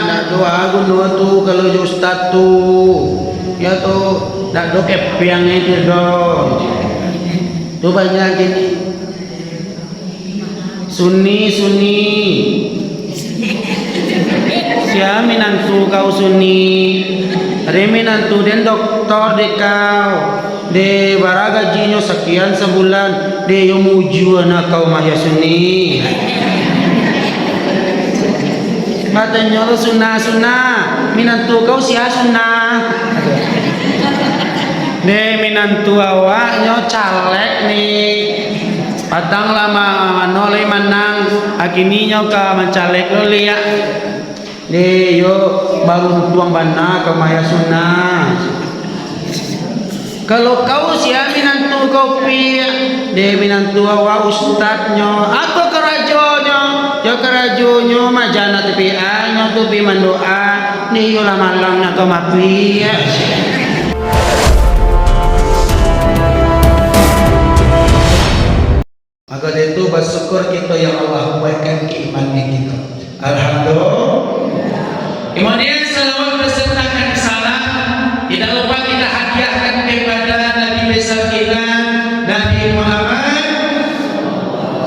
nak doa guna tu kalau ustaz tu ya tu nak do kepiang itu dong tu banyak gini Sunni siapa minantu kau Sunni reminantu dan doktor de kau de bara gajinya sekian sebulan de yang muju anak kau maya Sunni katanya lo sunnah minantu kau sia sunnah de minantu awaknya caleg nih patang lama nolai manang akininya ka mencalek lo liat de yo baru tuang bana ke maya sunnah kalau kau sia minantu kau pi de minantu awak ustadnya atau kerajonya yo kerajonya majana tepi anyo tu pi mendoa ni yo lamalang nak kau mapi ya maka itu bersyukur kita yang Allah buatkan keimanan kita. Alhamdulillah. Kemudian salawat bersertakan salam. Tidak lupa kita hadiahkan kepada Nabi besar kita Nabi Muhammad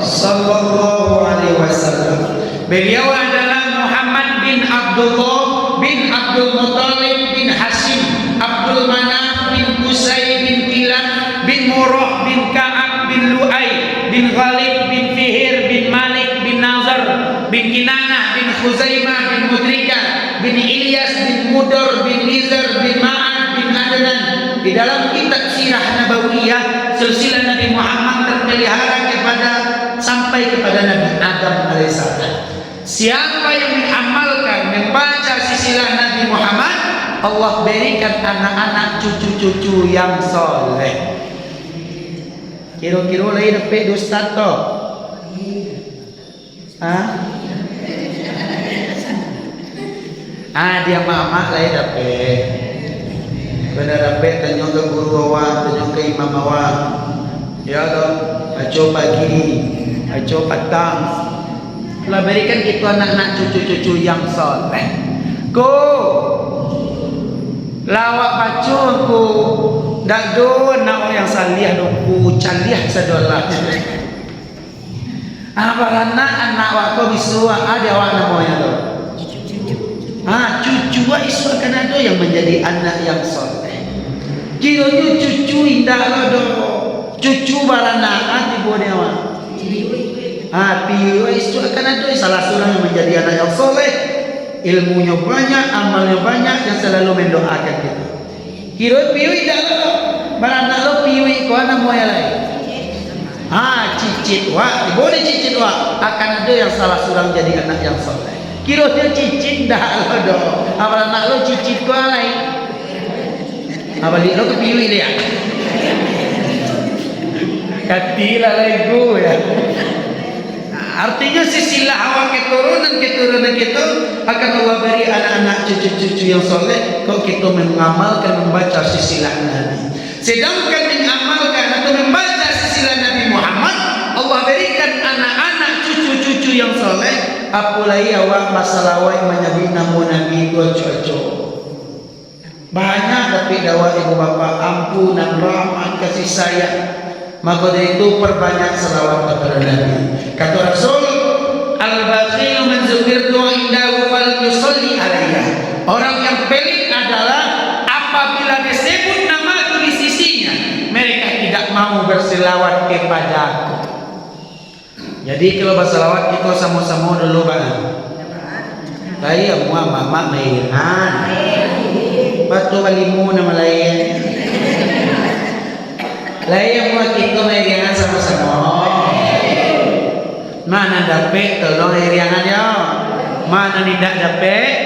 Sallallahu Alaihi Wasallam. Beliau adalah Muhammad bin Abdullah bin Abdul Muttalib bin Hashim Abdul Manaf bin Qusay bin Kilab bin Murrah bin Ka'ab bin Lu'ay bin Ghalib bin Fihir bin Malik bin Nazar bin Kinanah bin Khuzaimah bin Mudrika bin Ilyas bin Mudar bin Nizar bin Ma'ad bin Adnan. Di dalam kitab Sirah Nabawiyah silsilah Nabi Muhammad terpelihara sampai kepada Nabi Adam alaihissalam. Siapa yang mengamalkan membaca silsilah Nabi Muhammad, Allah berikan anak-anak cucu-cucu yang soleh. Kira-kira lagi dapat ustaz tu. Dia mak lagi dapat. Kena dapat tanya ke guru awak, tanya ke imam awak. Ya dong, aco pagi, aco petang. Allah berikan kita anak-anak cucu-cucu yang soleh. Ko lawak baca aku dak do nak yang salih doku caliah sadolah abarana anak wako bisu ada awak namanya tu cucu wa isu akan ada yang menjadi anak yang soleh kiranya cucu indah lo do cucu barana tibo dia awak piu isu akan ada salah seorang yang menjadi anak yang soleh ilmunya banyak, amalnya banyak yang selalu mendoakan kita. Kira piwi dah lo, beranak lo piwi kau anak moya lain. Cicit wak, boleh cicit wak. Akan ada yang salah seorang jadi anak yang soleh. Kira dia cicit dah lo do, beranak lo cicit kau lain. Balik lo ke piwi dia. Katilah lagi ya. Artinya silsilah awak keturunan kita akan Allah beri anak-anak cucu-cucu yang soleh kalau kita mengamalkan membaca silsilah Nabi. Sedangkan mengamalkan atau membaca silsilah Nabi Muhammad, Allah berikan anak-anak cucu-cucu yang soleh. Apalagi awak masalah awak menyabi namu Nabi dua cucu. Banyak tapi dakwah ibu bapa ampunan rahmat kasih sayang. Maka dari itu perbanyak selawat kepada Nabi. Kata Rasul, al-bakhil man dzukirtu indahu fal yusalli alayya. Orang yang pelit adalah apabila disebut nama di sisinya, mereka tidak mau berselawat kepadaku. Jadi kalau berselawat kita sama-sama dulu bang. Saya mua mama mainan. Batu balimu nama lain. Lain buat kita meriangan sama-sama. Mana dapat tolong meriangan dia. Mana tidak dapat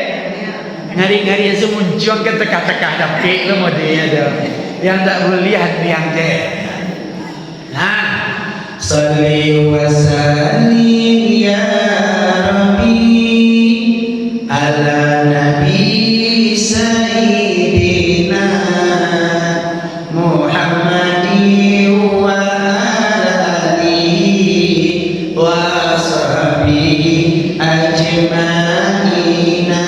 ngari-ngari yang semua juang ke teka-teka dapat lo modelnya dia. Yang tak boleh lihat yang dia. Nah, salli wa sallim ya Rabbi ala nabi sayyidina Muhammad ajma'ina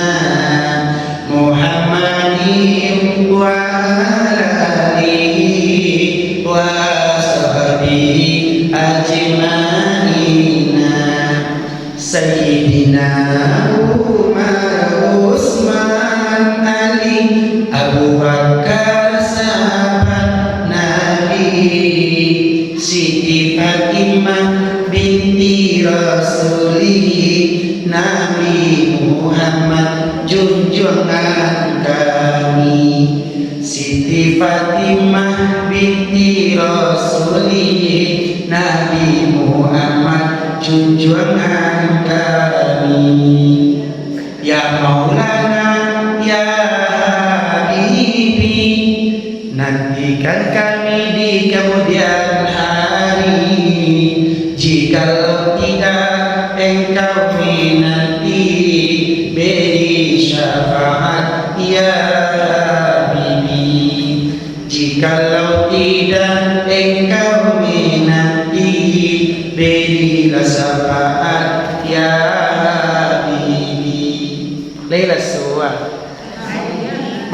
junjungan kami Siti Fatimah binti Rasulih Nabi Muhammad junjungan kami Ya Maulana Ya Habibi nantikan kami di kemudian hari jikalau tidak engkau minati beri syafaat ya Bibi jikalau tidak engkau minati berilah syafaat ya Bibi Laila suwa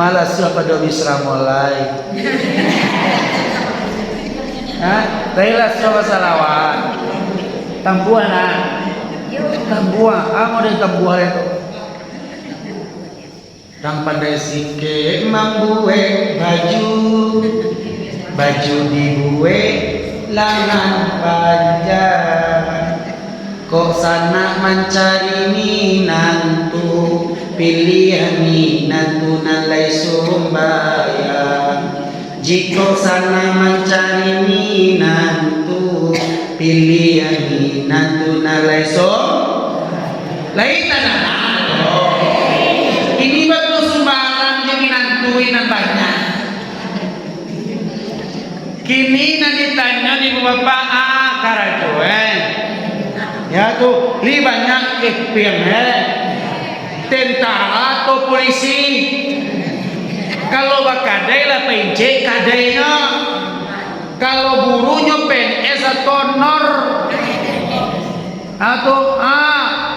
malah suwa pada misra mulai Laila suwa salawat tambuhan tambuhan mau dari tambuhan itu Rang pandai sike membuat baju dibuat lengan panjang kok sana mencari minantu pilih minantu nalai sumbayang jika sana mencari minantu pilih minantu nalai lain tanah ini betul sumbangan yang minantuin banyak kini nanti tanya di bapak karajoen ya tuh li banyak kepiang tentara atau polisi kalau bakadai lah PNJ kadainya kalau burunya PNS atau NOR atau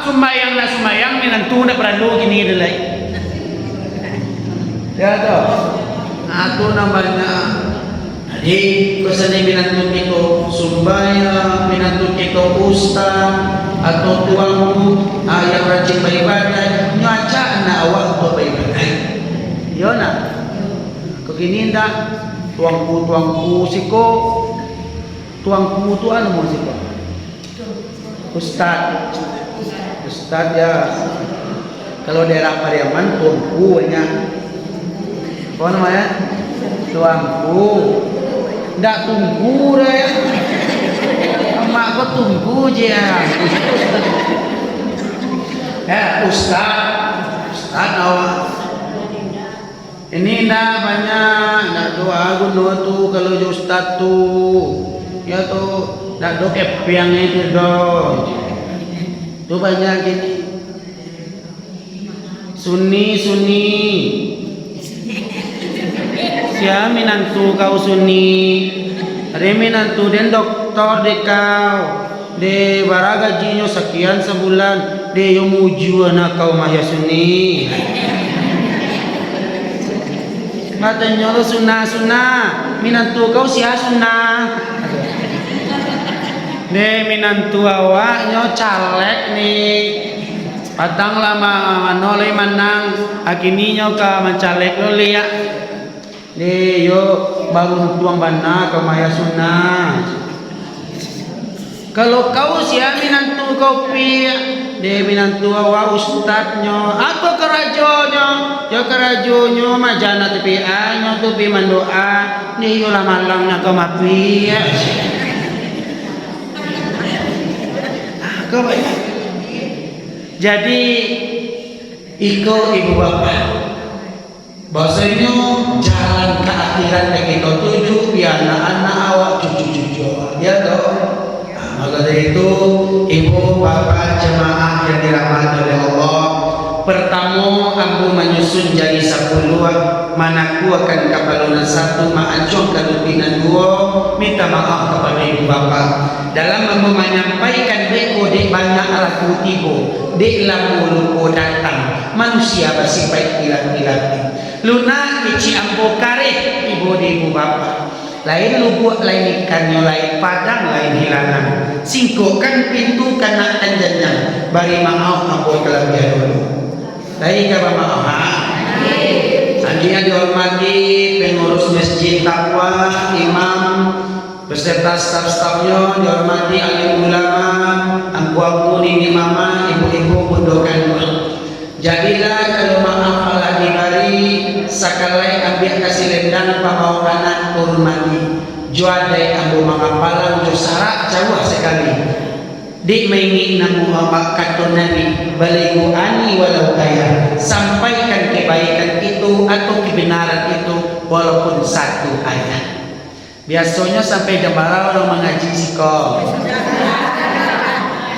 sumayang lah sumayang minantu na perlu gini delay ya tuh aku namanya jadi kesana minantu kita sumbaya minantu kita ustaz atau tuangku yang rajin beribadah nyaca na awak untuk beribadah yo na kegini ndak tuangku siko tuangku tu anu mau siko ustaz ya kalau daerah Pariaman tuangku banyak apa namanya tuangku ndak tunggu deh emak kok tunggu aja ustaz awak ini ndak banyak ndak doa gunung tuh kalau ustaz tuh ya tuh ndak do kepiang itu dong tuh banyak gini Sunni siya minantu kau Sunni ada minantu dan doktor de kau de baraga jinyo sekian sebulan de yo muju anak kau mah ya Sunni matanya lo sunnah minantu kau siya sunnah de minantu awaknya caleg nih patang lama manoleh manang akininya ka mencalek lo liat de yo baru tuang bana kamaya sunnah kalau kau siya minantu kau pi de minantu awa ustadnya atau kerajonyo majana tepi anyo tepi mandoa de yo lamalang na kau mapi kau jadi iko ibu bapak bahasanya jalan ke akhirat yang kita tuju biar anak-anak awak cucu-cucu ya toh maka dari itu ibu bapak jemaah yang dirahmati oleh Allah pertama ambu menyusun jadi 10 manaku akan kapalunan 1 maancong kalupinan 2 minta maaf kepada ibu bapak dalam ambu menyampaikan deko dek banyak alaku tibo dek lamu datang manusia bersifat ilat-ilat luna kici ambo kareh ibu di ibu bapak lain lubuk lain ikannya lain padang lain hilangan singkokkan pintu kena kanjannya bari maaf ambo kelabian dulu lain kaba maaf selanjutnya dihormati pengurus masjid takwa imam beserta staf-stafnya dihormati alim ulama angku-angku nini mama ibu-ibu bundokan Jadilah kalau maaf Allah dibari sakalai ambil kasih lendang pamawanan kurmani juadai ambu mangapalan jo sarak jauh sekali di maingi namu kata Nabi baligu ani walau kaya sampaikan kebaikan itu atau kebenaran itu walaupun satu ayat. Biasanya sampai jambara orang mengaji siko.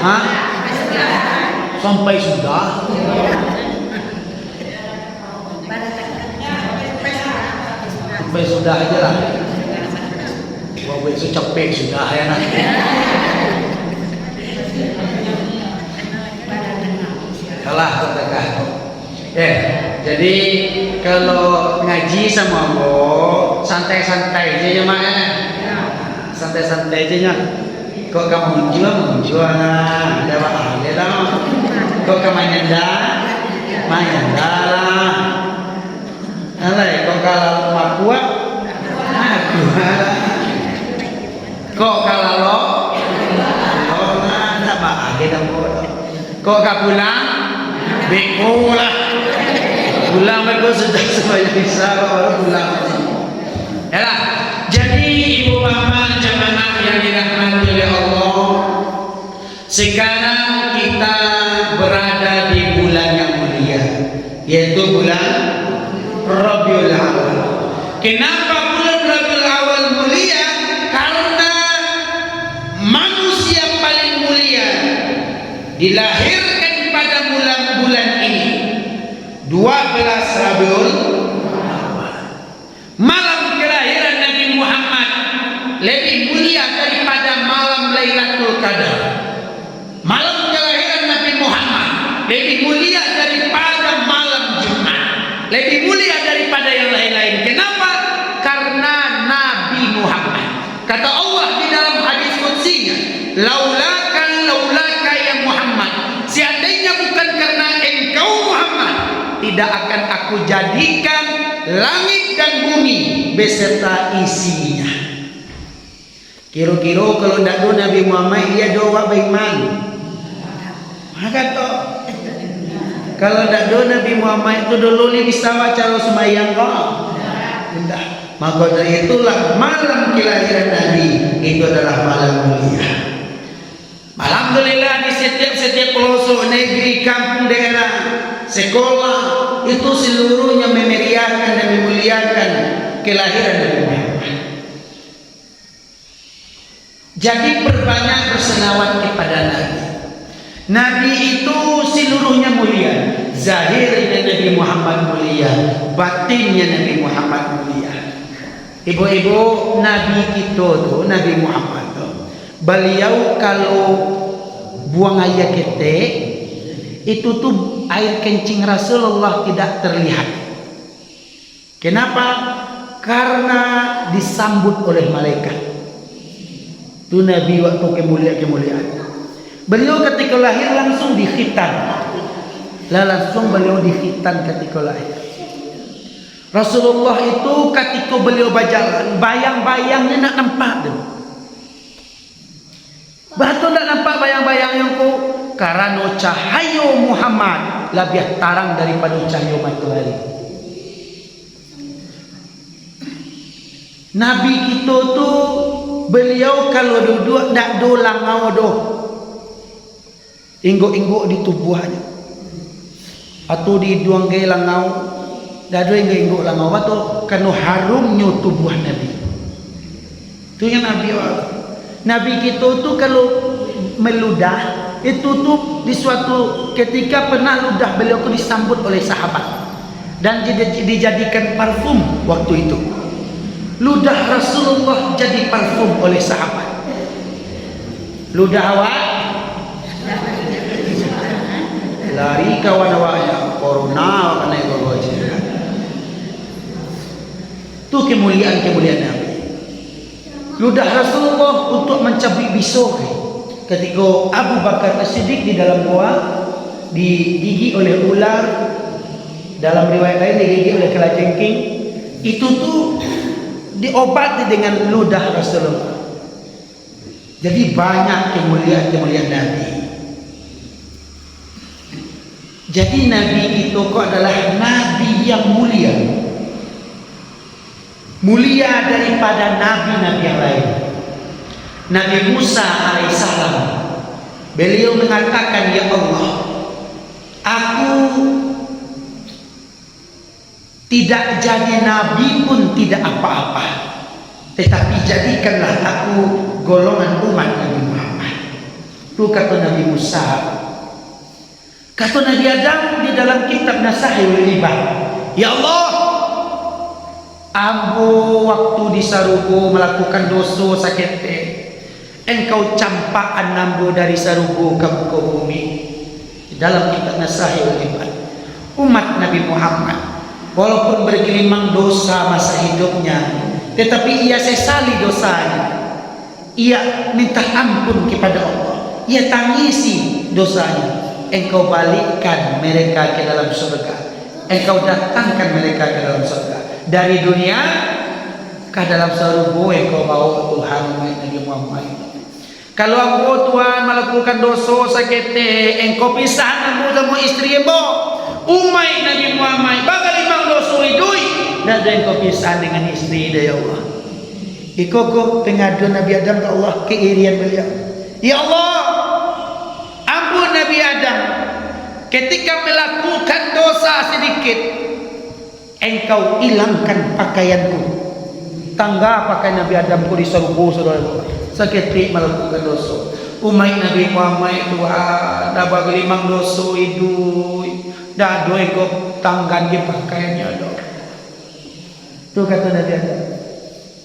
Hah? Sampai sudah. Sampai sudah aja lah. Wah, besok capek sudah ya nak. Kalah terdekat. Jadi kalau ngaji sama Allah santai-santai aja ya mak ya. Santai-santai aja nya. Kok kamu menjual ada apa ada kok kamu nyenda lah. Alai kok kalau makua aku kok kalau lo nggak ada kok kak pulang beko lah pulang mereka sudah semuanya bisa baru pulang ya lah. Jadi ibu bapak jemaah yang dirahmati oleh Allah, sekarang kita berada di bulan yang mulia yaitu bulan Rabiul Awal. Kenapa bulan Rabiul Awal mulia? Karena manusia paling mulia dilahirkan pada bulan ini 12 Rabiul Awal. Malam kelahiran Nabi Muhammad lebih mulia daripada malam Lailatul Qadar. Malam kelahiran Nabi Muhammad lebih mulia daripada malam Jumat, lebih mulia daripada yang lain-lain. Kenapa? Karena Nabi Muhammad. Kata Allah di dalam hadis qudsinya, laulaka ya Muhammad, seandainya bukan karena engkau Muhammad, tidak akan aku jadikan langit dan bumi beserta isinya. Kira-kira kalau tidak do Nabi Muhammad dia doa beriman. Maka toh kalau tidak do Nabi Muhammad itu dulu ni bisa cara semayang kau. Tidak. Maka dari itulah malam kelahiran Nabi itu adalah malam mulia. Alhamdulillah di setiap pelosok negeri, kampung, daerah, sekolah itu seluruhnya memeriahkan dan memuliakan kelahiran Nabi Muhammad. Jadi perbanyak berselawat kepada Nabi. Nabi itu seluruhnya mulia. Zahirnya Nabi Muhammad mulia, batinnya Nabi Muhammad mulia. Ibu-ibu, Nabi kita tu, Nabi Muhammad tu, beliau kalau buang air ketek itu tuh air kencing Rasulullah tidak terlihat. Kenapa? Karena disambut oleh malaikat. Itu Nabi waktu kemuliaan. Beliau ketika lahir langsung dikhitan. Langsung beliau dikhitan ketika lahir. Rasulullah itu ketika beliau berjalan, bayang-bayangnya nak nampak tu. Betul nak nampak bayang-bayangnya ku? Karena cahaya Muhammad lebih terang daripada cahaya matahari. Nabi kita tu beliau kalau duduk tak do langau do. Ingguk-ingguk di tubuhnya. Atau di duang gay langau. Tak ada ingguk langau atau kanu harumnya tubuh Nabi. Itu yang Nabi Nabi kita tu kalau meludah itu tu di suatu ketika pernah ludah beliau tu disambut oleh sahabat dan dijadikan parfum waktu itu. Ludah Rasulullah jadi parfum oleh sahabat. Ludah awak lari kawan awaknya corona kena gogo aja. Tu kemuliaan Nabi. Ludah Rasulullah untuk mencabik bisul ketika Abu Bakar As-Siddiq di dalam gua digigit oleh ular, dalam riwayat lain digigit oleh kalajengking, itu tuh diobati dengan ludah Rasulullah. Jadi banyak kemuliaan Nabi. Jadi Nabi itu kok adalah Nabi yang mulia, mulia daripada nabi-nabi yang lain. Nabi Musa alaihissalam, beliau mengatakan, ya Allah, aku tidak jadi nabi pun tidak apa-apa, tetapi jadikanlah aku golongan umat Nabi Muhammad. Itu kata Nabi Musa. Kata Nabi Adam di dalam kitab Nasahul Ibad, ya Allah, ambo waktu di sarugo melakukan dosa sakit, engkau campaan nambo dari sarugo ke muka bumi. Di dalam kitab Nasahul Ibad, umat Nabi Muhammad walaupun bergelimang dosa masa hidupnya, tetapi ia sesali dosanya, ia minta ampun kepada Allah, ia tangisi dosanya. Engkau balikkan mereka ke dalam surga, engkau datangkan mereka ke dalam surga. Dari dunia ke dalam surga engkau bawa Tuhan Nabi Muhammad. Kalau engkau Tuhan melakukan dosa sakit, engkau pisah engkau sama istri engkau umai Nabi Muhammad bakal imam dosa idui, dan engkau pisah dengan istri dia, ya Allah. Ikut pengaduan Nabi Adam ke Allah, keirian beliau, ya Allah, ampun Nabi Adam, ketika melakukan dosa sedikit, engkau hilangkan pakaianku. Tangga pakaian Nabi Adam ku diserbu saudara, sakit melakukan dosa. Umai Nabi Muhammad Tuhan, dah bagi limang dosa itu, dah doi kau tanggan di pakaiannya do. Tu kata Nabi Adam.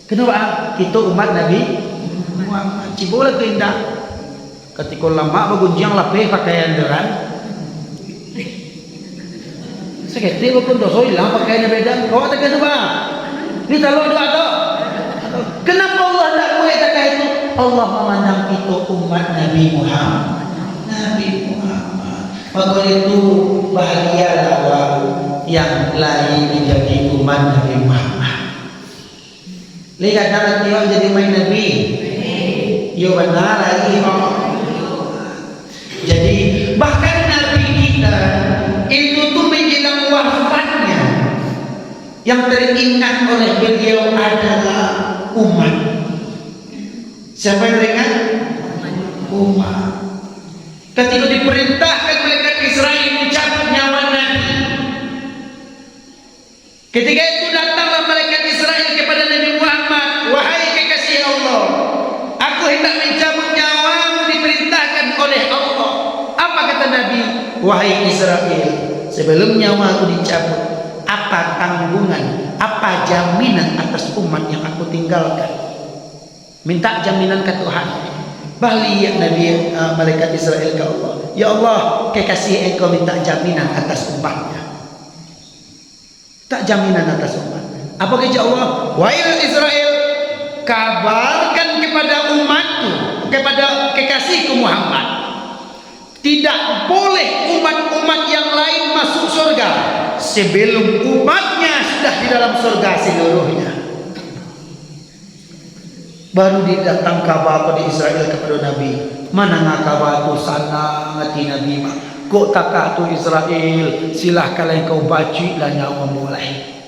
Kenapa? Kita umat Nabi Muhammad. Cibola tu indah. Ketika lama bergunjang lapeh pakaian deran, sekali waktu dosa hilang pakaiannya beda. Kau tak kena apa? Ni tahu doa tu. Kenapa Allah tak boleh kata itu? Allah memandang itu umat Nabi Muhammad. Nabi Muhammad. Maka itu bahagialah yang lain menjadi umat Nabi Muhammad. Lihat dalam dia jadi main Nabi. Yo benar lagi. Jadi bahkan Nabi kita itu tuh menjelang wafatnya, yang teringat oleh beliau adalah umat. Siapa yang teringat? Umat. Ketika diperintahkan malaikat Israel mencabut nyawa Nabi, ketika itu datanglah malaikat Israel kepada Nabi Muhammad, wahai kekasih Allah, aku hendak mencabut nyawamu, diperintahkan oleh Allah. Apa kata Nabi? Wahai Israel, sebelum nyawaku dicabut, apa tanggungan, apa jaminan atas umat yang aku tinggalkan? Minta jaminan ke Tuhan. Balik ya Nabi malaikat Israel ke Allah, ya Allah, kekasih engkau minta jaminan atas umatnya. Tak jaminan atas umat. Apa kata Allah? Wahai Israel, kabarkan kepada umatku, kepada kekasihku Muhammad, tidak boleh umat-umat yang lain masuk surga sebelum umatnya sudah di dalam surga seluruhnya. Baru didatang kabar pada Israel kepada Nabi. Mana nak kabar tu sana ngati Nabi mah. Kok takah tu Israel, silahkan kau baci lah nyawa mulai.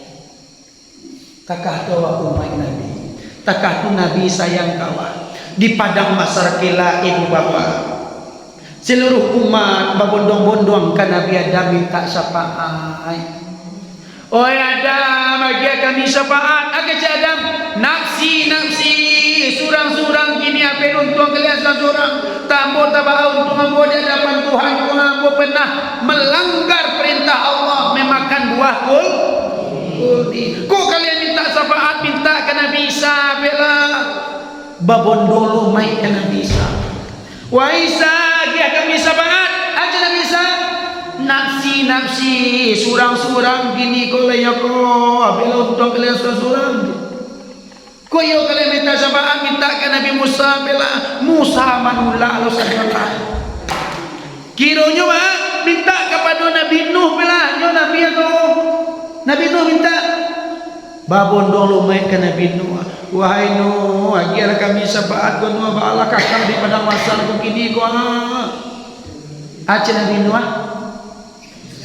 Takah tu umat Nabi. Takah tu Nabi sayang kawan. Di padang mahsyar kelak ibu bapa, seluruh umat berbondong-bondong kan Nabi Adam minta syafaat. Oh Adam, bagi kami syafaat. Agak Adam, nafsi, surang-surang gini apa untung kalian surang. Tambo tabau untuk ambo di hadapan Tuhan. Kau ambo pernah melanggar perintah Allah memakan buah kuldi. Kau kalian minta syafaat, minta ke Nabi Isa bela. Babondolo mai ke Nabi Isa. Wa Isa, dia kami syafaat. Aja Nabi Isa. Nafsi, surang-surang gini kau layak kau. Bela untuk kalian surang-surang. Kau yang kalian minta syafaat, minta ke Nabi Musa bela. Musa manula Allah sahaja. Kironya mah minta kepada Nabi Nuh bela. Nyo Nabi itu. Nabi Nuh minta. Babondong lumai ke Nabi Nuh. Wahai Nuh, ajar kami syafaat kau Nuh bala kakak di padang mahsyar begini kau. Aja Nabi Nuh.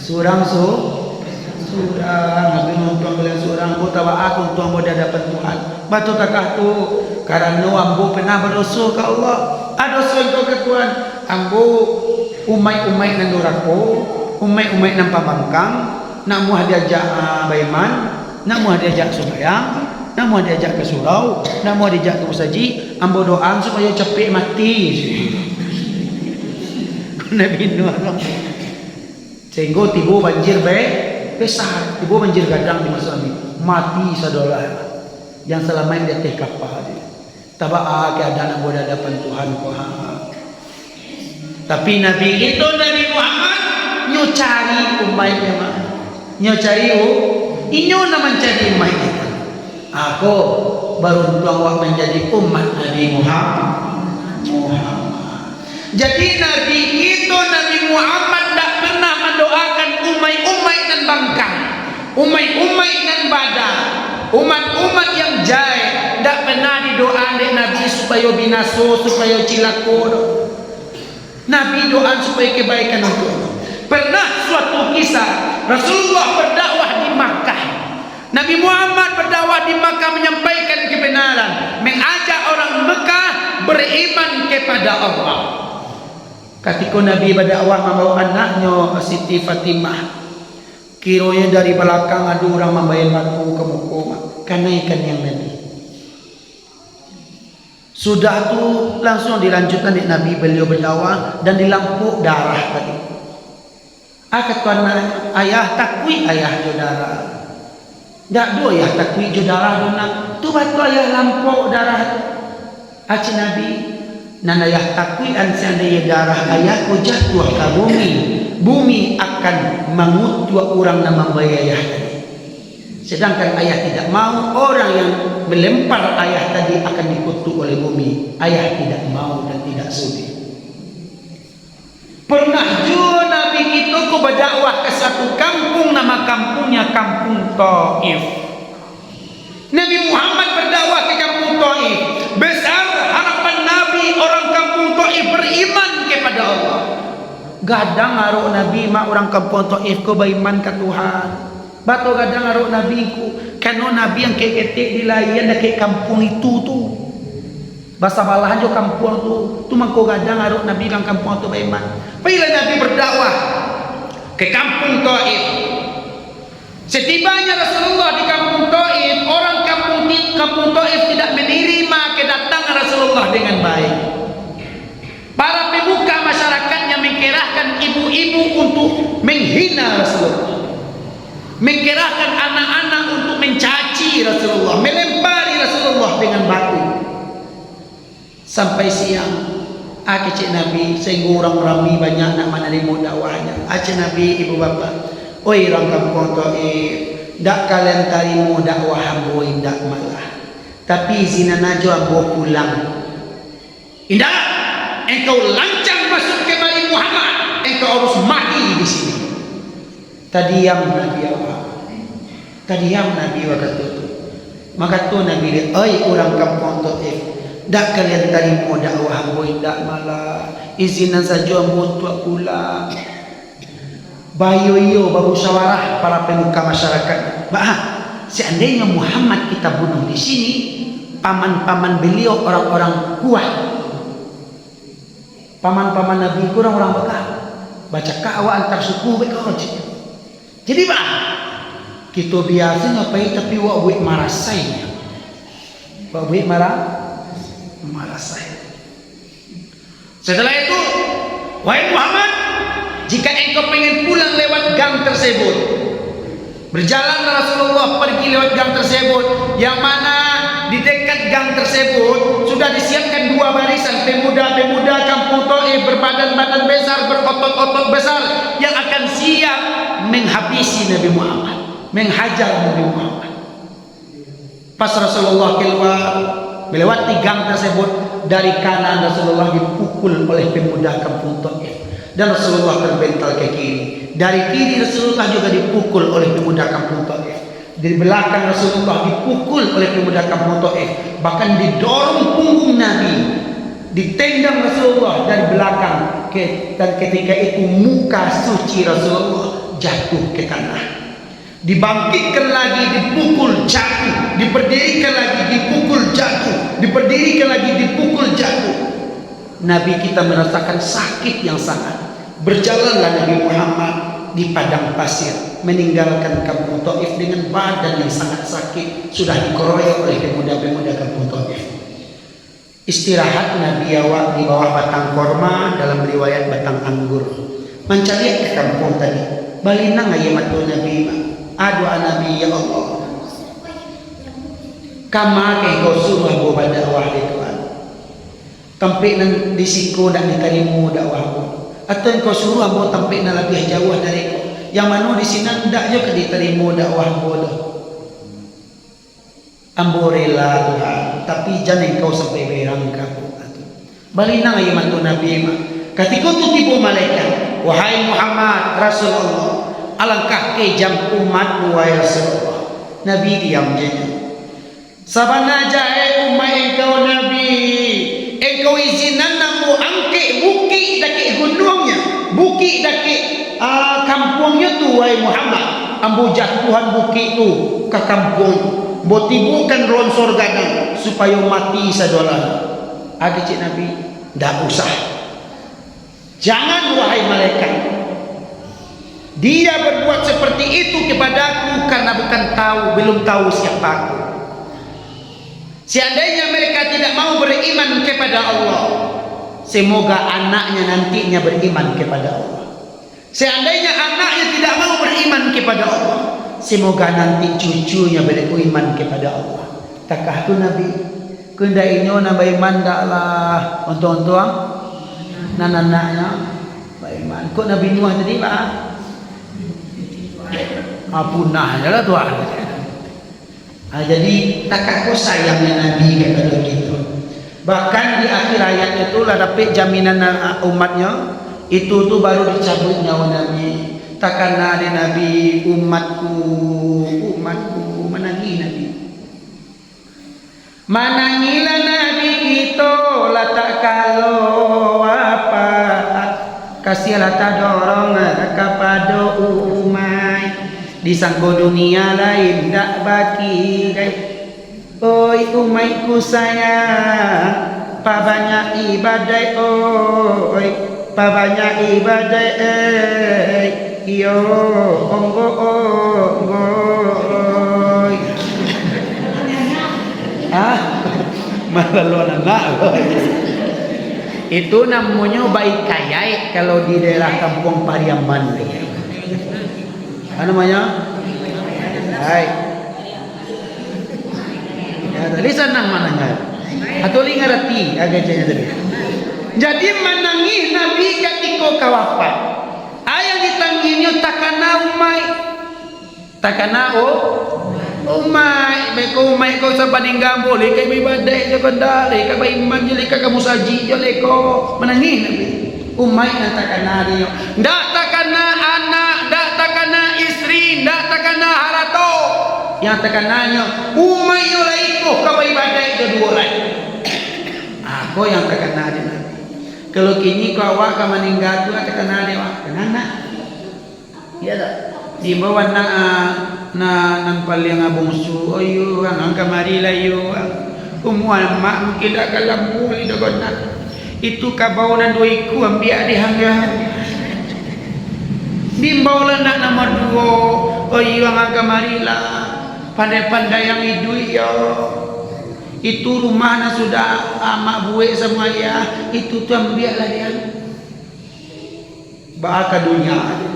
Surang surang Nabi nonton beliau surang aku tawa aku tuang boda dapat Tuhan batu takah tu karena ambo pernah berdosa ke Allah ada dosa ke Tuhan ambo umai-umai nan dorako umai-umai nan pabangkang nak muah diajak baiman nak muah diajak sembahyang nak muah diajak ke surau nak muah diajak ke usaji ambo doang supaya cepet mati Nabi Nuh sehingga tiba banjir besar, tiba banjir gadang di masa ini mati sadola yang selama ini dia kapal dia tabah keadaan boda hadapan Tuhan ko tapi Nabi itu Nabi Muhammad nyo cari umatnya nyo cari inyo na mencari umatnya aku baru tuang menjadi umat Nabi Muhammad. Jadi Nabi itu Nabi Muhammad tak pernah mendoakan umai-umai dan bangkang, umai-umai dan badan, umat-umat yang jahil tak pernah didoa oleh Nabi supaya binaso, supaya cilako. Nabi doa supaya kebaikan untuk. Pernah suatu kisah Rasulullah berdakwah di Makkah. Nabi Muhammad berdakwah di Makkah menyampaikan kebenaran, mengajak orang Mekah beriman kepada Allah. Ketika Nabi berdakwah membawa anaknya Siti Fatimah, kiranya dari belakang ada orang membayar batu ke muka, kanaikan yang Nabi. Sudah tu langsung dilanjutkan di Nabi beliau berdakwah dan dilampuk darah tadi. Kata anak ayah takwi ayah jodara. Tak do ayah takwi jodara dona. Tu batu ayah lampuk darah. Aci Nabi nan ayah takwi an seandainya darah ayah ko jatuh ke bumi. Bumi akan mengutuk orang nama ayah tadi. Sedangkan ayah tidak mau, orang yang melempar ayah tadi akan dikutuk oleh bumi. Ayah tidak mau dan tidak sudi. Pernah juga Nabi itu berdakwah ke satu kampung, nama kampungnya Kampung Taif. Nabi Muhammad berdakwah ke Kampung Taif. Besar harapan Nabi orang Kampung Taif beriman kepada Allah. Gadang aruk Nabi mak orang Kampung Taif ko beriman ke Tuhan. Batu gadang aruk Nabi ku, karena Nabi yang keketik di layan dekat kampung itu tu. Bahasa balahan jo kampung tu mangko gadang aruk Nabi yang kampung tu beriman. Bila Nabi berdakwah ke kampung Taif, setibanya Rasulullah di kampung Taif, orang kampung Taif tidak menerima kedatangan Rasulullah dengan baik. Para pemuka masyarakatnya mengkerahkan ibu-ibu untuk menghina Rasulullah, mengkerahkan anak-anak untuk mencaci Rasulullah, melempari Rasulullah dengan batu. Sampai siang Cik Nabi sehingga orang ramai banyak nak menerima dakwahnya. Cik Nabi, ibu bapa, oi orang kampung Taif, dak kalian terima dakwah ambo indak malah. Tapi izin aja ambo pulang. Indah, engkau lancang masuk ke Nabi Muhammad, engkau harus mati di sini. Tadiam Nabi Allah. Tadiam Nabi waktu itu. Maka tu Nabi dia, oi orang kampung Taif, dak kalian terima dakwah ambo indak malah, izinan saja ambo tuak pulang. Bayo iyo bermusyawarah para pemuka masyarakat. Seandainya Muhammad kita bunuh di sini, paman-paman beliau orang-orang kuat, paman-paman Nabi kurang orang Mekah, baca kawah antar suku bekau. Jadi kita biasanya pai tapi wak buat marasai, wak buat marasai. Setelah itu, wahai Muhammad, jika engkau pengen pulang lewat gang tersebut, berjalan Rasulullah pergi lewat gang tersebut, yang mana di dekat gang tersebut sudah disiapkan dua barisan pemuda-pemuda kampung Taif berbadan-badan besar, berotot-otot besar yang akan siap menghabisi Nabi Muhammad, menghajar Nabi Muhammad. Pas Rasulullah keluar melewati gang tersebut, dari kanan Rasulullah dipukul oleh pemuda kampung Taif dan Rasulullah terbental ke kiri. Dari kiri Rasulullah juga dipukul oleh pemuda kampung Taif. Di belakang Rasulullah dipukul oleh pemuda kampung Taif. Bahkan didorong punggung Nabi, ditendang Rasulullah dari belakang. Dan ketika itu muka suci Rasulullah jatuh ke tanah. Dibangkitkan lagi, dipukul, jatuh. Diperdirikan lagi, dipukul, jatuh. Diperdirikan lagi, dipukul, jatuh. Nabi kita merasakan sakit yang sangat. Berjalanlah Nabi Muhammad di padang pasir, meninggalkan kampung Taif dengan badan yang sangat sakit, sudah dikeroyok oleh pemuda-pemuda kampung Taif. Istirahat Nabi awak di bawah batang korma, dalam riwayat batang anggur. Mencari ke kampung tadi. Balinang ayat matu Nabi. Doa Nabi, ya Allah, kama ke kau suruh aku berdakwah di Tuhan. Tampik nan disiko nak ditarimu dakwahmu. Atau engkau suruh aku tampik nan lebih jauh dariku. Yang mana di sini tidak juga ditarimu dakwah bodoh. Ambo rela Tuhan, tapi jangan engkau sampai berangkap. Balinang ayat matu Nabi. Ketika itu tiba malaikat, wahai Muhammad Rasulullah, alangkah kejam umatmu wahai Rasulullah. Nabi diam saja. Sabana jahe umat engkau Nabi, engkau izinan namu angke bukit daki gunungnya, bukit daki kampungnya tu wahai Muhammad. Ambo jatuhan bukit tu ke kampung, botibukan ronsor gadang supaya mati sadolan. Ada cik Nabi, tak usah. Jangan wahai malaikat. Dia berbuat seperti itu kepadaku karena bukan tahu, belum tahu siapa aku. Seandainya mereka tidak mau beriman kepada Allah, semoga anaknya nantinya beriman kepada Allah. Seandainya anaknya tidak mau beriman kepada Allah, semoga nanti cucunya beriman kepada Allah. Takah tu Nabi, kunda inyo na beriman daklah untuk nananaknya beriman. Kok Nabi Nuh tadi pak? Punah adalah Tuhan. Jadi takah kau sayangnya Nabi kepada kita. Bahkan di akhir ayat itu lah dapat jaminan umatnya, itu tu baru dicabut nyawa Nabi. Takkan ada Nabi umatku menangi Nabi. Manangilah Nabi kita lah tak kalau apa, kasihlah tak dorong kepada umat. Di sangko dunia lain tak baki. Oi umatku sayang, pa banyak ibadah. Oi pa banyak ibadah. Yo onggo. Malah anak. Itu namanya baik kaya kalau di daerah kampung Pariaman. Apa namanya? Hai. Ya, tadi senang manangnya. Atau li ngerti agaknya tadi. Jadi menangis Nabi ketika kawafat. Ayang ditanginya takana umai. Takana umai. Beko umai kau sabandingga boleh kay ibadai je kendali kay iman je ka kamu saji je leko menangis Nabi. Umai na takana dia. Ndak takana anak, ndak takana istri, ndak takana harato. Yang takananya umai yo laiko ka ibadai je dua lain. Aku yang takana dia Nabi. Kalau kini kau awak ka meninggal tu takana dia wak kenana. Iya tak? Di bawah nan paling bungsu ayo ang kamari layo kumuan mak mungkin dak kalambu ni dogona itu kabau nan doiku ambil di hangga bimbau nak nomor 2 ayo ang kamari lah pandai-pandai yang idui ya itu rumah na sudah mak buat semua ya itu tu ambil lah dia bahaka dunia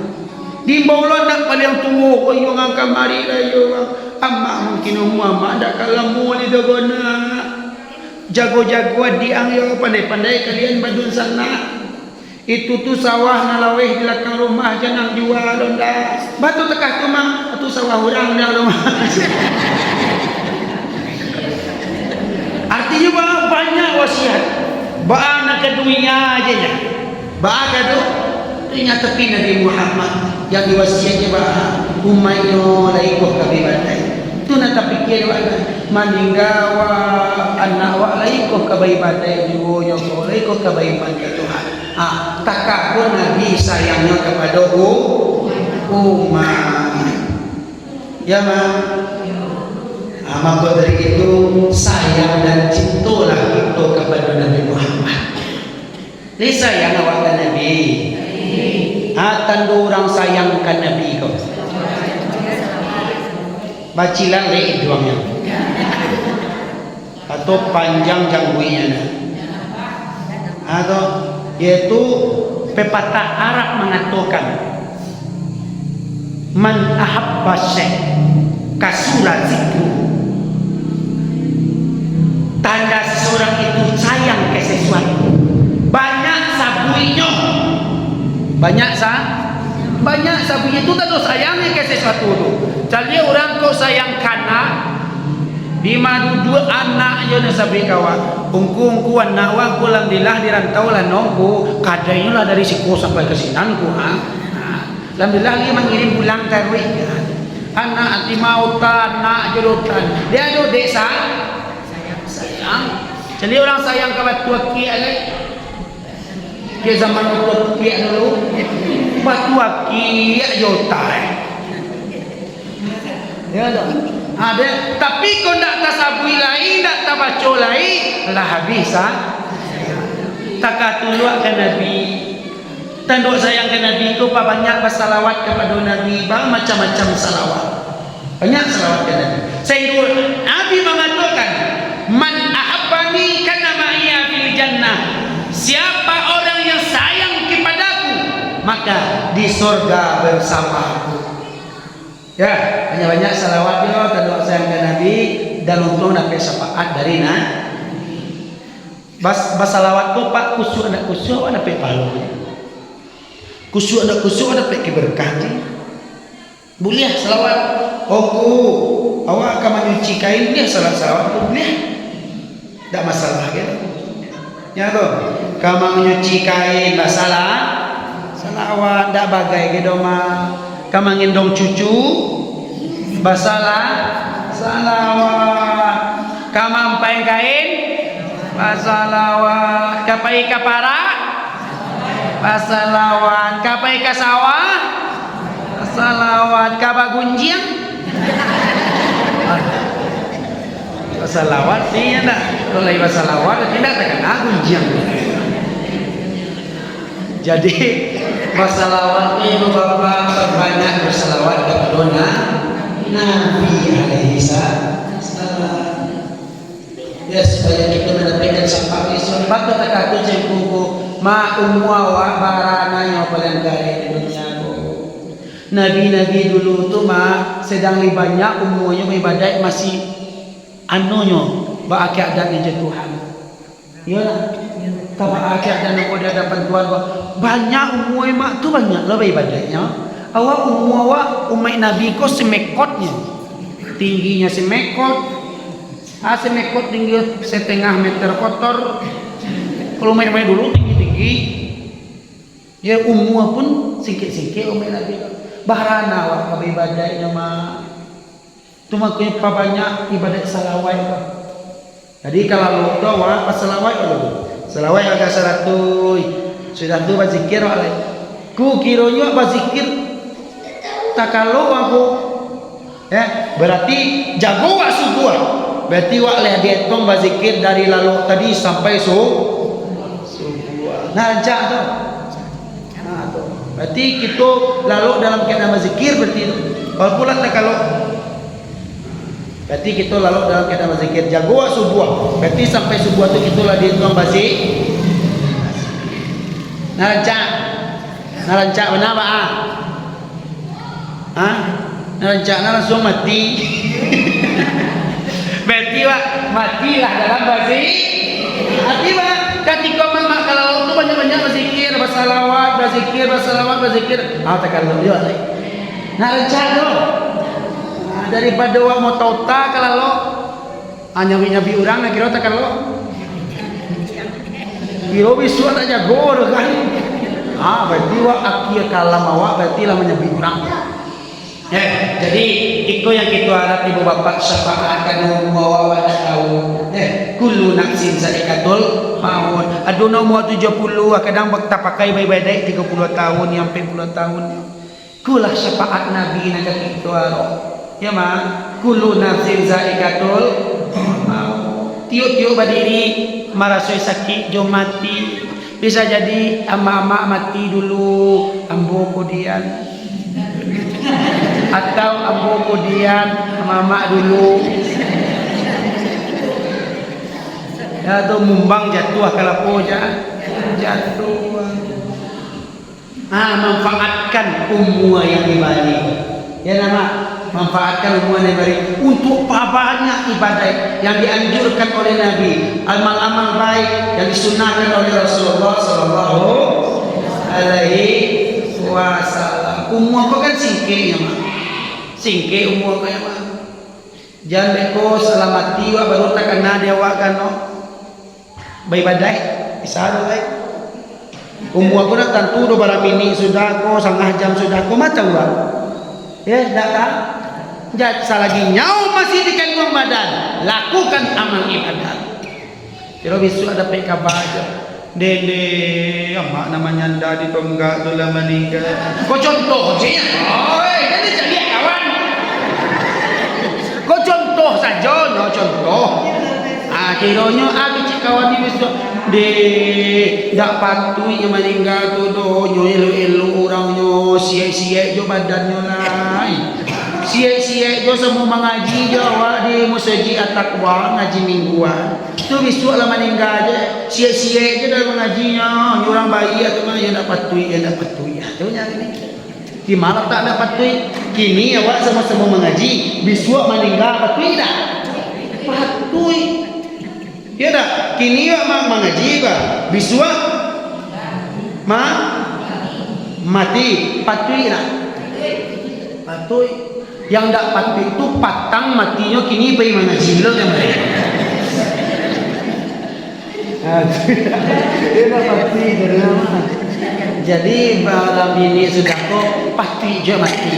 di bawah nak paling tua kau yang angkat mari lah yo amak mungkin umma dak kalamu ni dogona jago-jago diang yo pandai-pandai kalian badun sana itu tu sawah nalaweh di belakang rumah jangan jual dah batu tekah tu mang tu sawah orang dah rumah artinya banyak wasiat ba nak ke dunia aja ya ba kado ingat tepi Nabi Muhammad yang diwasiatnya bah umayyo laiko kabibadai itu nak terfikir maninggawa anak wa laiko kabibadai diwoyo laiko kabiban ke Tuhan takakun Nabi sayangnya kepada umat. Ya mah. Maka dari itu sayang dan cintalah kita kepada Nabi Muhammad. Ini sayang awak ke Nabi. Tandu orang sayangkan Nabi kau. Bacilah le juangnya. Atau panjang jangguinya. Atau yaitu pepatah Arab mengatakan man ahabba syai' kasura zikru. Tanda seseorang itu sayang ke sesuatu banyak sabuinya. Banyak sabuinya itu tanda sayangnya ke sesuatu itu. Jadi orang kau sayang kana di madu dua anak je na sabi kawa ungku anak wa ku alhamdulillah dirantau lah nongku kadainya lah dari Siko sampai ke Sinanku alhamdulillah dia mengirim pulang tarwih anak anti mautan anak julutan dia ada desa sayang. Jadi orang sayang kepada tua kia ke zaman tua kia dulu tua kia jotai ya ada. Tapi kau nak tasabui lain, nak tabaco lain, lah habis tak katuluk ke Nabi. Tanduk sayang ke Nabi itu banyak bersalawat kepada Nabi, macam-macam salawat. Banyak salawat ke Nabi. Sehingga Nabi mengatakan, man ahabbani kana ma'iya fil jannah. Siapa orang yang sayang kepadaku, maka di surga bersamaku. Ya, banyak-banyak salawat yo tanduk sayang ke Nabi dan untuk dapat syafaat dari salawat tu pak kusyuk anak kusyuk dapat pahala. Kusyuk anak kusyuk dapat keberkah. Boleh salawat. Awak akan menyuci kain dia salawat boleh. Tak masalah gitu. Ya tu. Kamu menyuci kain masalah. Salawat tak bagai gitu mah. Kamu ngendong cucu salawat. Kamu ampai kain salawat. Kapai kapara salawat. Kapai ke sawah salawat. Kabagunjiang salawat ni tak. Kalau lagi salawat tidak terkena gunjiang. Jadi bersalawat ni Bapak berbanyak bersalawat kepada Nabi alaihi salam. Ya supaya kita mendapatkan syafaat Islam. Batu tak tu cengkuku ma umwa wa barana yang paling kaya di dunia. Nabi-nabi dulu tu sedang banyak umurnya ibadat masih anunya berakiat dan Tuhan. Iyalah. Kalau akhir dan aku di hadapan Tuhan banyak umur mak tu banyak lebih ibadahnya. Awak umur awak umat Nabi ko semekotnya tingginya semekot, semekot tinggi setengah meter kotor. Kalau main-main dulu tinggi-tinggi, ya umur pun sikit-sikit umat Nabi. Baharana awak kalau ibadahnya mah tu makanya banyak ibadat salawat. Jadi kalau doa pas salawat dulu. Salawat agak 100 sudah tu berzikir oleh ku kironya berzikir tak kalau aku ya berarti jago wak subuh berarti wak leh dietong berzikir dari lalu tadi sampai subuh najak tu berarti kita lalu dalam keadaan berzikir berarti kalau pula tak kalau berarti kita lalu dalam keadaan berzikir jago subuh. Berarti sampai subuh tu kita lah dihitung basi. Narancak benar apa? Narancak langsung mati. Berarti wak matilah dalam basi. Mati wak. Ketika memang kalau tu banyak-banyak berzikir, bersalawat, berzikir. Tak kalau dia. Narancak tu. Daripada wak mau tahu tak kalau nyabi orang nak kira tak kalau kira bisu tak jago kan berarti wak akhir kalam awak berarti lah menyabi orang jadi itu yang kita harap ibu bapak syafaatkan umur awak tak tahu kullu nafsin zaikatul maut aduna umur 70 kadang bakta pakai baik-baik 30 tahun sampai 10 tahun Kulah syafaat Nabi na kita aro. Ya mah, kullu nafsin zaikatul maut. Tiup-tiup berdiri marasoi sakit jom mati. Bisa jadi ama-ama mati dulu, ambo kemudian. Atau ambo kemudian ama-ama dulu. Ya tu mumbang jatuh kalapo jatuh. Manfaatkan umur yang diberi. Ya nama, manfaatkan umur yang diberi untuk banyak ibadah yang dianjurkan oleh Nabi, amal-amal baik yang disunahkan oleh Rasulullah Sallallahu Alaihi Wasallam. Umur kau kan singke ya mah, singke umur kau ya mah. Jangan beko selamati wa baru tak kena dia wa kan no. Beribadah, isado baik. Umur aku nak tentu do barang mini sudah ko setengah jam sudah ko macam wa. Ya, dah tak? Jat selagi nyawa masih di kandungan badan, lakukan amal ibadat. Kalau besok ada PK aja. Dede, apa namanya anda di tonggak tu lah meninggal. Kau contoh je ya. Oi, nanti jadi kawan. Kau contoh saja, no contoh. Akhirnya aku cek kawan ni besok de dak patui yang meninggal tu do nyo elu orang nyo siap-siap jo badannya lai. Siap-siap jo semua mengaji jo awak di masjid at-taqwa ngaji mingguan. Tu besok lah meninggal je siap-siap je dalam mengajinya orang bayi atau mana yang dak patui tu nya ni. Di malam tak dapat patui. Kini awak sama-sama mengaji, besok meninggal patui dak? Patui. Ya dah, kini awak mengaji ba, biswa mati, patui nak, patui. Yang tak patui itu patang matinya kini pergi mengaji lo yang baik. Dia dah patui dari mana? Jadi malam ini sudah kok patui je mati.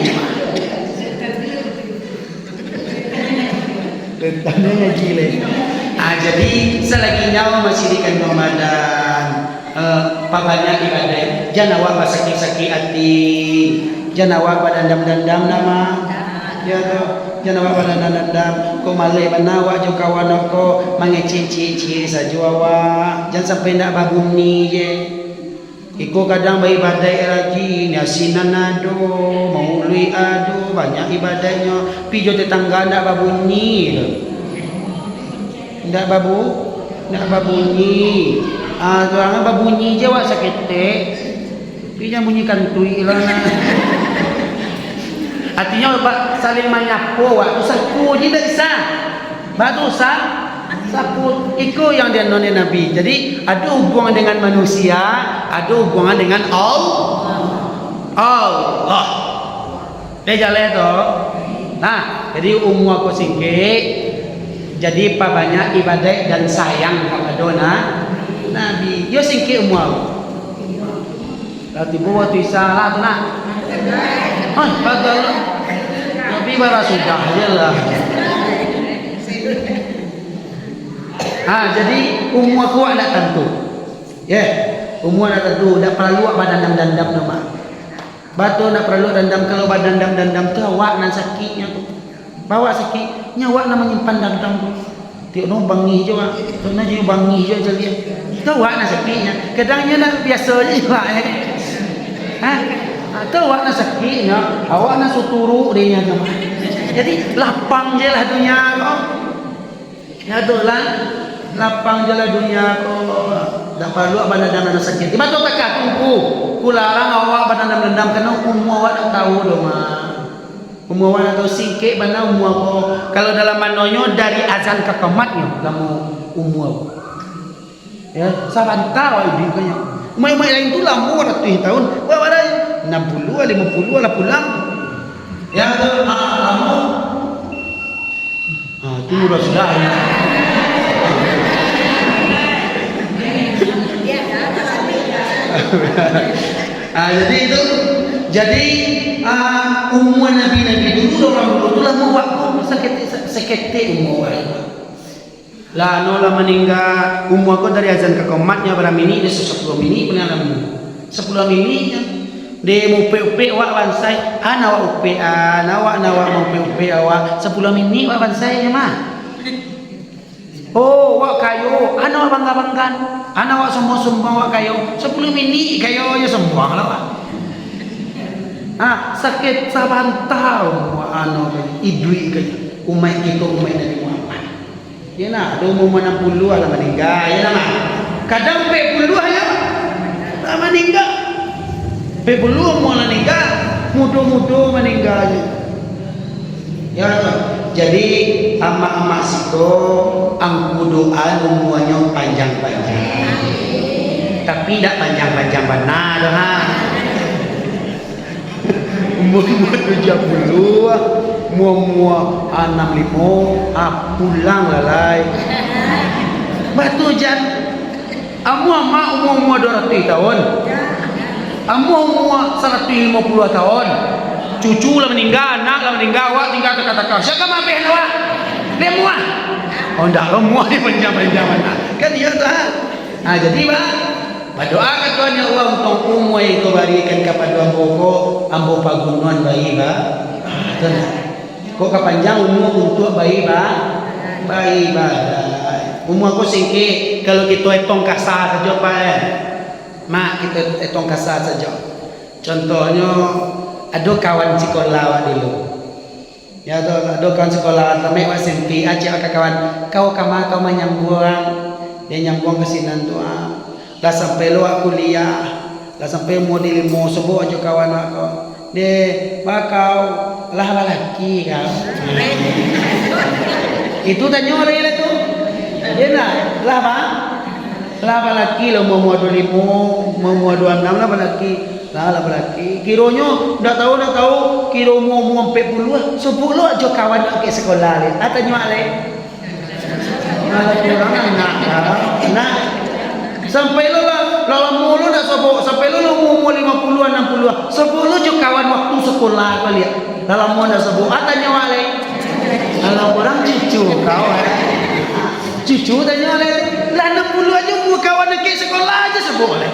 Tentangnya ngaji le. Jadi selagi nyawa masih di kandungan badan, banyak ibadah. Jangan awak sakit-sakit hati, jangan awak badandam-dandam nama, ya tu, jangan awak badandam-dandam. Kau malai banawa jo kawan kau mengeci-ci saja awak, jangan sampai nak babuni je. Iko kadang beribadah rajin, yasinan ado, maulwi ado, banyak ibadahnya. Pijo tetangga nak babuni. Ndak babunyi. Orang babunyi je awak sakit. Tapi jangan bunyikan tui lah. Artinya saling menyapu awak tu sapu je tak bisa. Batu sapu itu yang dia noni Nabi. Jadi ada hubungan dengan manusia, ada hubungan dengan Allah. Dia jalan tu. Nah, jadi umur aku singkit. Jadi banyak ibadah dan sayang kepada Nabi. Yo singkir umur. Berarti buat tu salah tu nak. Padahal tapi bara sudah je lah. Jadi umur aku ada tentu. Umur ada tentu. Tak perlu awak badandam-dandam nama. Batu nak perlu dandam kalau badandam-dandam tu awak nan sakitnya tu. Bawa sakit nyawa nak menyimpan dandam tu. Tiok no bangi je wak. Tu na je bangi je jadi. Tahu wak nak sakitnya. Kadangnya nak biasa je wak. Tahu wak nak sakitnya, awak nak suturu dia nya. Jadi lapang je lah dunia kau. Ya tu lah. Lapang je lah dunia kau. Tak perlu badandam nak sakit. Tiba tu tak tunggu. Ku larang awak badandam kerana umur awak tak tahu doh mah. Umur awak atau singkit mana umur aku. Kalau dalam manonyo dari azan ke komatnya kamu umur. Ya, sabanta awak ibu kanya. Umur lain tu lama ratus tahun. Berapa dah? 60, 50 lah pulang. Ya tu kamu. Tu sudah. Jadi itu umur Nabi dulu orang dulu tu lah waktu seketik umur lah no lah meninggal umur aku dari azan ke komatnya berapa minit dia 10 minit punya 10 minitnya Dia mau upe-upe wak bansai, nawa upe nawa mau upe-upe awak 10 minit wak bansai mah. Oh, wak kayo, nawa bangga-banggan, wak sombong-sombong wak kayo 10 minit kayo nya sombong lah wak. Sakit sabantau wak idui kayo. Umai kita umai Nabi Muhammad. Ya nak, ada umur 60 lah meninggal ya nak. Kadang 40 ya. Tak meninggal. 40 mau meninggal, muda-muda meninggalnya. Ya tak? Jadi ama-ama situ angku doa umurnya panjang-panjang. Tapi tidak panjang-panjang benar dah. Umur 70, mua 65, pulang lalai. Batu jan. Umur 200 tahun. Umur 150 tahun. Cucu lah meninggal, anak lah meninggal, awak tinggal teka-teka. Siapa mabeh awak? Dia muah. Oh ndak lo muah ni panjang-panjang mana. Kan dia tak. Jadi berdoa ke Tuhan ya Allah untuk umur yang kau berikan kepada ambo pagunuan bayi tenang. Kau kepanjang umur untuk bayi bayi umur aku singkit kalau kita hitung kasar saja mak kita hitung kasar saja. Contohnya ada kawan sekolah dulu. Ya ada kawan sekolah lama wak SMP aja kawan kau menyambung dia nyambung ke sini tu lah sampai lu kuliah lah sampai mau di limo sebut aja kawan aku dia bakau lah lelaki kau itu tanya orang itu dia nak lah lelaki lo mau 25 mau 26 lah lelaki kironya dah tahu kiro mau 40 sebut lu aja kawan ke sekolah le tanya ale ada orang nak sampai lu mulu dah sebut sampai lu umur 50 60 sebut lu je kawan waktu sekolah kali ya dalam mau dah sebut tanya wale kalau orang cucu kawan cucu tanya wale lah 60 aja mau kawan ke sekolah aja sebut wale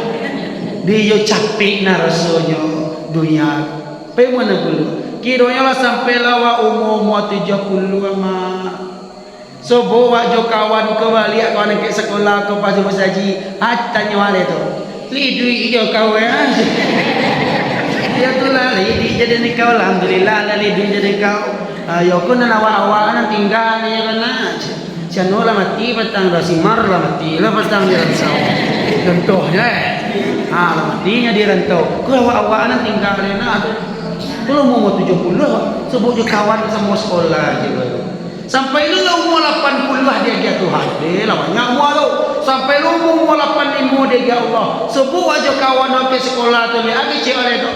dia capek na rasanya dunia pe mana dulu kiranya lah sampai lawa umur 70 mah so bawa jo kawan ke balik kawan ke sekolah ke pasal bersaji tanya wale tu li duit jo kawan ya tu lah li jadi ni kau alhamdulillah lah li duit jadi kau yo kun awak-awak nan tinggal ni kana chano lah mati petang dah simar lah mati lah petang dia rantau contohnya lah matinya dia rantau ku awak-awak nan tinggal ni na kalau mau 70 sebut jo kawan semua sekolah je sampai lu umur 80 dia Tuhan dia lah banyak umur tu sampai lu umur 85 dia Allah sebut aja kawan ke sekolah tu dia agi cik oleh tu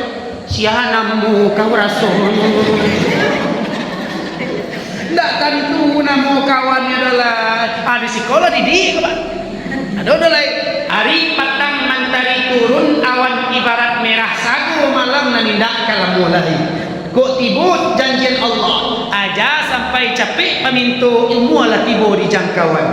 sianamu kau rasul tak tentu nama kawannya adalah di sekolah didik ada lain hari petang mentari turun awan ibarat merah sagu malam nanindak kalau mulai kok tibut janjian Allah aja sampai capek pemintu ilmu lah tiba di jangkauan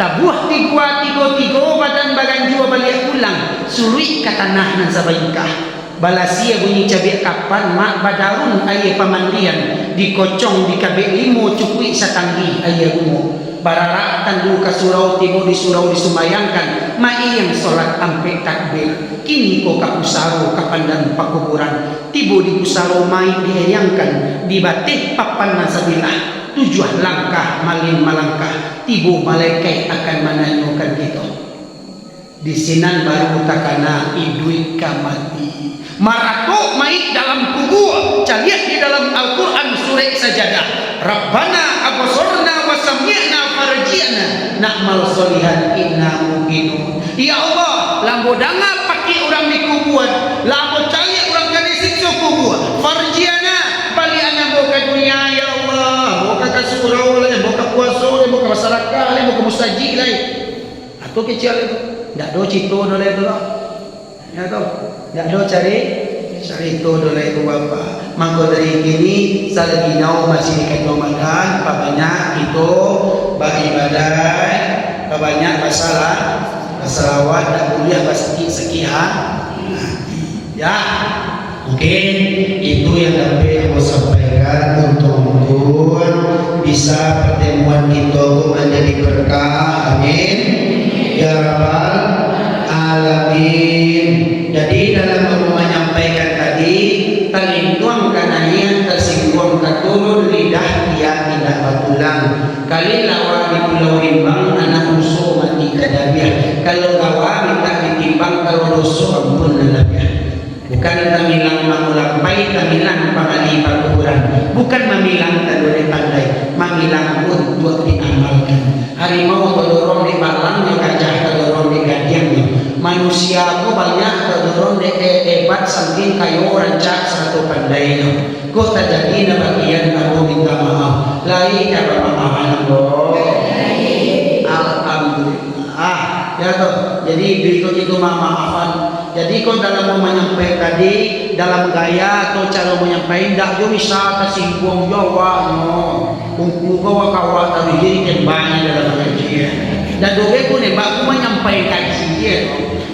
tabuh tiga badan bagan jua balik pulang suri ke tanah nan sabaikah balasia bunyi cabik kapan mak badarun ayah pemandian dikocong di kabik limo cukui satanggi ayah gumo bararak tandu ke surau tiba di surau disumayangkan mai yang solat ampe takbir kini ko ka pusaro kapandan pakuburan tiba di pusaro mai diayangkan di batih papan nasabilah tujuh langkah malin malangkah tiba malaikat akan menanyakan kita di sinan baru takana idui kamati maraku mai dalam kubur caliat di dalam Al-Quran surah Sajadah Rabbana absorna wa sami'na farji'na na'mal solihan inna muqinun ya Allah lambo danga pakai orang di kubur lambo caliat orang kena siksa kubur farji'na bali ana boka dunia ya Allah boka ka surau boka puasa boka masyarakat boka mustajib lain atau kecil itu ndak do cito dole itu ya toh ndak do cari itu dole itu bapa mangko dari ini selagi nau masih dekat Ramadan banyak itu beribadah banyak masalah salawat dan kuliah pasti sekian ya Mungkin itu yang dapat aku sampaikan untuk bisa pertemuan kita menjadi berkah. Amin ya rabbal alamin. Jadi dalam menyampaikan tadi, talingkuang kanaian tersinggung katurun lidah dia tidak batulang. Kali lawa di Pulau Rimbang anak musuh mati kadabiah. Kalau lawa minta ditimbang, kalau dosa ampun nalabiah. Bukan mamilang mangulampai, mamilang pangali pakuran. Bukan mamilang tadore pandai, mamilang untuk diamalkan. Harimau todorong di balangnya, gajah todorong di gadiangnya. Manusia aku banyak todorong di hebat saking kayo rancak satu pandainya. Kau tak jadi na bagian aku minta maaf. Lai ka pamamahan mo. Alhamdulillah. Ya toh. Jadi berikut itu maafan. Jadi kau dalam menyampaikan tadi, dalam gaya atau cara menyampaikan, tidak juga bisa tersinggung Jawa, no. Kungku kawa kawa tapi jadi kembali dalam kajian. Dan doa pun aku menyampaikan sih,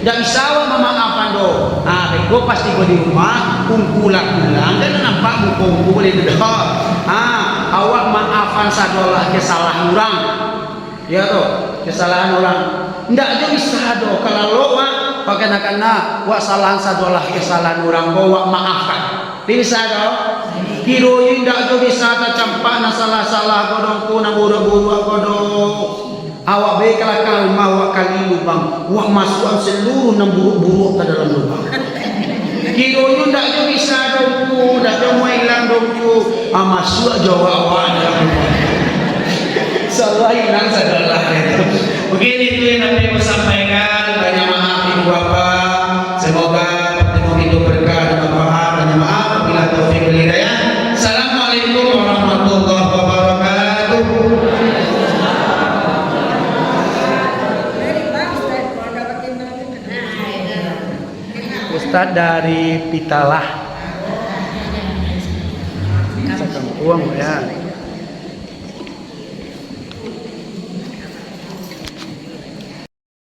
tidak bisa memaafkan do. Bego pasti kau di rumah, kungku pulang, dan nampak kungku boleh duduk. Awak maafkan sadolah kesalahan orang, ya toh, kesalahan orang. Tidak juga bisa do kalau lo pakai nak wak salah sadolah kesalahan orang bawa maafkan. Bisa dong. Kiro indak tu bisa tak campak na salah kodong ku na buru-buru kodong. Awak baik kalau mau kali lubang, wak masuk seluruh na buru-buru ke dalam lubang. Kiro indak tu bisa dong ku, dak tu mau hilang dong ku. Masuk Jawa awak dalam lubang. Salah hilang sadolah itu. Mungkin itu yang nanti mau sampaikan. Banyak maaf ibu bapak. Semoga pertemuan itu berkah dan manfaat. Banyak maaf. Bila taufik wal hidayah. Assalamualaikum warahmatullahi wabarakatuh. Ustaz dari Pitalah. Uang ya.